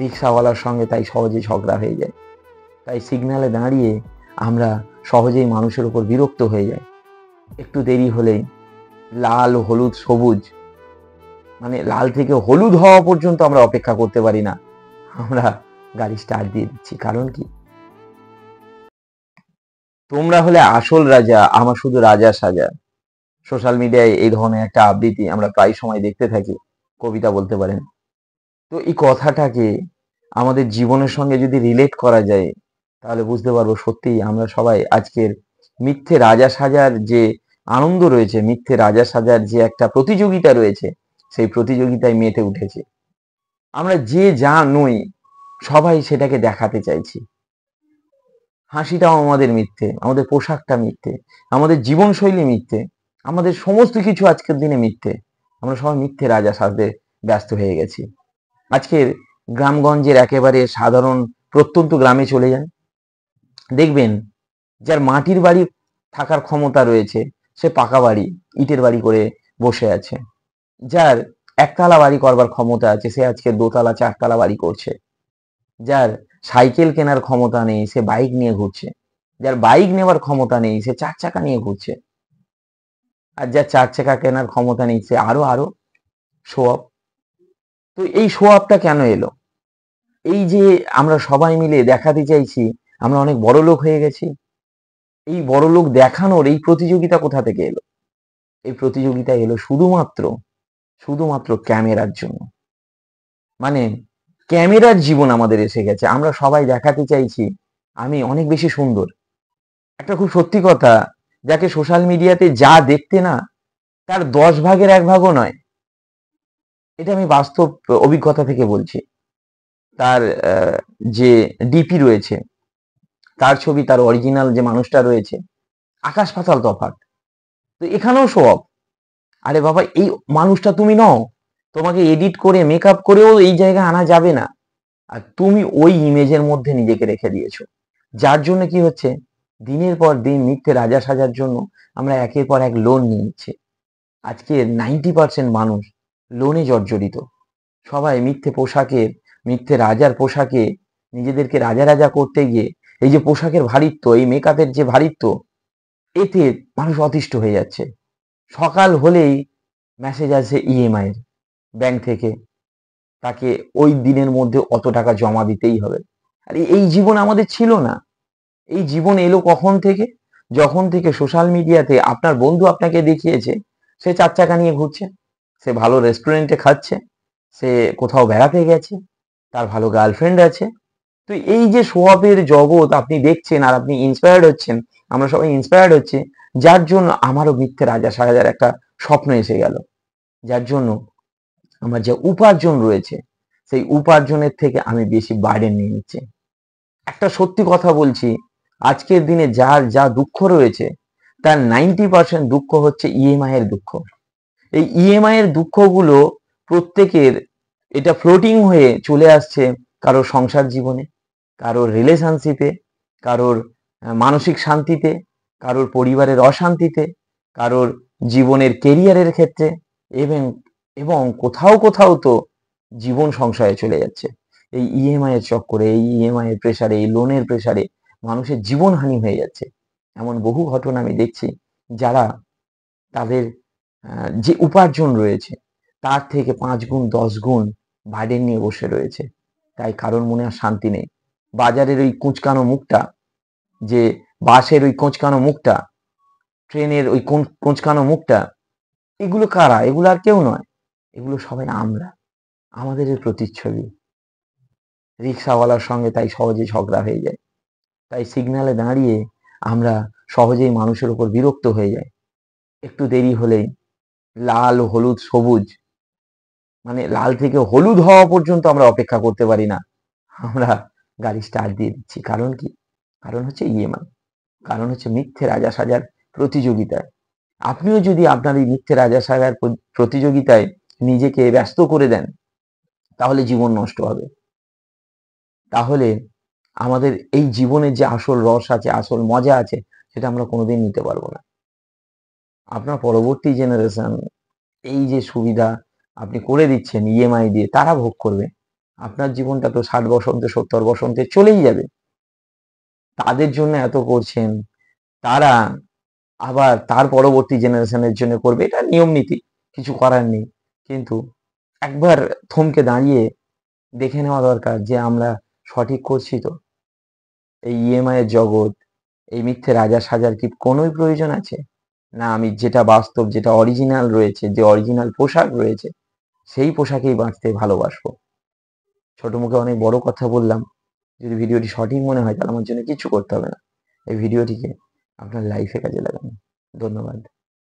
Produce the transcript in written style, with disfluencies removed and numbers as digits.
রিক্সাওয়ালার সঙ্গে তাই সহজে ঝগড়া হয়ে যায়। তাই সিগন্যালে দাঁড়িয়ে আমরা সহজেই মানুষের উপর বিরক্ত হয়ে যাই। একটু দেরি হলেই লাল, হলুদ, সবুজ, মানে লাল থেকে হলুদ হওয়া পর্যন্ত আমরা অপেক্ষা করতে পারি না, আমরা গাড়ি স্টার্ট দিয়ে দিচ্ছি। কারণ কি? তোমরা হলে আসল রাজা, আমার শুধু রাজা সাজা। সোশ্যাল মিডিয়ায় এই ধরনের একটা আবৃত্তি আমরা প্রায় সময় দেখতে থাকি, কবিতা বলতে পারেন। তো এই কথাটাকে আমাদের জীবনের সঙ্গে যদি রিলেট করা যায়, তাহলে বুঝতে পারবো সত্যিই আমরা সবাই আজকের মিথ্যে রাজা সাজার যে আনন্দ রয়েছে, মিথ্যে রাজা সাজার যে একটা প্রতিযোগিতা রয়েছে, সেই প্রতিযোগিতায় মেতে উঠেছি। আমরা যে যা নই, সবাই সেটাকে দেখাতে চাইছি। হাসিটাও আমাদের মিথ্যে, আমাদের পোশাকটা মিথ্যে, আমাদের জীবনশৈলী মিথ্যে, আমাদের সমস্ত কিছু আজকের দিনে মিথ্যে। আমরা সবাই মিথ্যে রাজা সাজতে ব্যস্ত হয়ে গেছি। আজকের গ্রামগঞ্জের একেবারে সাধারণ প্রত্যন্ত গ্রামে চলে যান, দেখবেন যার মাটির বাড়ি থাকার ক্ষমতা রয়েছে, সে পাকা বাড়ি, ইটের বাড়ি করে বসে আছে। যার একতলা বাড়ি করবার ক্ষমতা আছে, সে আজকে দোতলা, চারতলা বাড়ি করছে। যার সাইকেল কেনার ক্ষমতা নেই, সে বাইক নিয়ে ঘুরছে। যার বাইক নেওয়ার ক্ষমতা নেই, সে চার চাকা নিয়ে ঘুরছে। আর যার চার চাকা কেনার ক্ষমতা নেই, সে আরো আরো শো অফ। তো এই শো অফটা কেন এলো? এই যে আমরা সবাই মিলে দেখাতে চাইছি আমরা অনেক বড় লোক হয়ে গেছি, এই বড় লোক দেখানোর এই প্রতিযোগিতা কোথা থেকে এলো? এই প্রতিযোগিতা এলো শুধুমাত্র শুধুমাত্র ক্যামেরার জন্য। মানে ক্যামেরার জীবন আমাদের এসে গেছে। আমরা সবাই দেখাতে চাইছি আমি অনেক বেশি সুন্দর। একটা খুব সত্যি কথা, যাকে সোশ্যাল মিডিয়াতে যা দেখতে না, তার 10 ভাগের 1 ভাগও নয়। এটা আমি বাস্তব অভিজ্ঞতা থেকে বলছি। তার যে ডিপি রয়েছে, তার ছবি, তার অরিজিনাল যে মানুষটা রয়েছে, আকাশ পাতাল তফাৎ। তো এখানেও শো অফ। আরে বাবা, এই মানুষটা তুমি নও, তোমাকে এডিট করে মেকআপ করেও এই জায়গায় আনা যাবে না। আর তুমি ওই ইমেজের মধ্যে নিজেকে রেখে দিয়েছো, যার জন্য কি হচ্ছে, দিনের পর দিন মিথ্যে রাজা সাজার জন্য আমরা একের পর এক লোন নিয়ে নিচ্ছি। আজকে 90% মানুষ লোনে জর্জরিত। সবাই মিথ্যে পোশাকের, মিথ্যে রাজার পোশাকে নিজেদেরকে রাজা রাজা করতে গিয়ে এই যে পোশাকের ভারিত্ব, এই মেকআপের যে ভারিত্ব, এতে মানুষ অতিষ্ঠ হয়ে যাচ্ছে। সকাল হলেই মেসেজ আসে ইএমআই এর, ব্যাংক থেকে তাকে ওই দিনের মধ্যে অত টাকা জমা দিতেই হবে। আর এই জীবন আমাদের ছিল না। এই জীবন এলো কখন থেকে? যখন থেকে সোশ্যাল মিডিয়াতে আপনার বন্ধু আপনাকে দেখিয়েছে সে চার চাকা নিয়ে ঘুরছে, সে ভালো রেস্টুরেন্টে খাচ্ছে, সে কোথাও বেড়াতে গেছে, তার ভালো গার্লফ্রেন্ড আছে। তো এই যে শো অফের জগৎ আপনি দেখছেন আর আপনি ইন্সপায়ার্ড হচ্ছেন, আমরা সবাই ইন্সপায়ার্ড হচ্ছে, যার জন্য আমারও মিথ্যে রাজা সাজার একটা স্বপ্ন এসে গেল। যার জন্য আমার যে উপার্জন রয়েছে, সেই উপার্জনের থেকে আমি বেশি বার্ডেন নিয়ে নিচ্ছি। একটা সত্যি কথা বলছি, আজকের দিনে যার যা দুঃখ রয়েছে, তার 90% দুঃখ হচ্ছে ইএমআই এর দুঃখ। এই ইএমআই এর দুঃখগুলো প্রত্যেকের এটা ফ্লোটিং হয়ে চলে আসছে কারোর সংসার জীবনে, কারোর রিলেশনশিপে, কারোর মানসিক শান্তিতে, কারোর পরিবারের অশান্তিতে, কারোর জীবনের কেরিয়ারের ক্ষেত্রে, এবং এবং কোথাও কোথাও তো জীবন সংশয়ে চলে যাচ্ছে। এই ইএমআই এর চক্করে, এই ইএমআই এর প্রেসারে, এই লোনের প্রেসারে মানুষের জীবনহানি হয়ে যাচ্ছে। এমন বহু ঘটনা আমি দেখছি, যারা তাদের যে উপার্জন রয়েছে তার থেকে 5 গুণ 10 গুণ বার্ডেন নিয়ে বসে রয়েছে। তাই কারোর মনে আর শান্তি নেই। বাজারের ওই কুঁচকানো মুখটা, যে বাসের ওই কোঁচকানো মুখটা, ট্রেনের ওই কোঁচকানো মুখটা, এগুলো কারা? এগুলো আর কেউ নয়, এগুলো সবাই আমরা, আমাদের এর প্রতিচ্ছবি। রিক্সাওয়ালার সঙ্গে তাই সহজে ঝগড়া হয়ে যায়। তাই সিগন্যালে দাঁড়িয়ে আমরা সহজেই মানুষের উপর বিরক্ত হয়ে যাই। একটু দেরি হলেই লাল, হলুদ, সবুজ, মানে লাল থেকে হলুদ হওয়া পর্যন্ত আমরা অপেক্ষা করতে পারি না, আমরা গাড়ি স্টার্ট দিয়ে দিচ্ছি। কারণ কি? কারণ হচ্ছে ইএমআই, কারণ হচ্ছে মিথ্যে রাজা সাজার প্রতিযোগিতায়। আপনিও যদি আপনার এই মিথ্যে রাজা সাজার প্রতিযোগিতায় নিজেকে ব্যস্ত করে দেন, তাহলে জীবন নষ্ট হবে। তাহলে আমাদের এই জীবনের যে আসল রস আছে, আসল মজা আছে, সেটা আমরা কোনোদিন নিতে পারবো না। আপনার পরবর্তী জেনারেশন এই যে সুবিধা আপনি করে দিচ্ছেন ইএমআই দিয়ে, তারা ভোগ করবে। আপনার জীবনটা তো 60 বসন্তে 70 বসন্তে চলেই যাবে। তাদের জন্য এত করছেন, তারা আবার তার পরবর্তী জেনারেশনের জন্য করবে, এটা নিয়ম নীতি, কিছু করার নেই। কিন্তু একবার থমকে দাঁড়িয়ে দেখে নেওয়া দরকার যে আমরা সঠিক করছি তো। এই ইএমআই এর জগৎ, এই মিথ্যে রাজা সাজার কি কোনোই প্রয়োজন আছে? না, আমি যেটা বাস্তব, যেটা অরিজিনাল রয়েছে, যে অরিজিনাল পোশাক রয়েছে, সেই পোশাকেই বাঁচতে ভালোবাসবো। ছোট মুখে অনেক বড় কথা বললাম। যদি ভিডিওটি সঠিক মনে হয় তাহলে আমার জন্য কিচ্ছু করতে হবে না। এই ভিডিওটিকে আপনার লাইফে কাজে লাগান। ধন্যবাদ।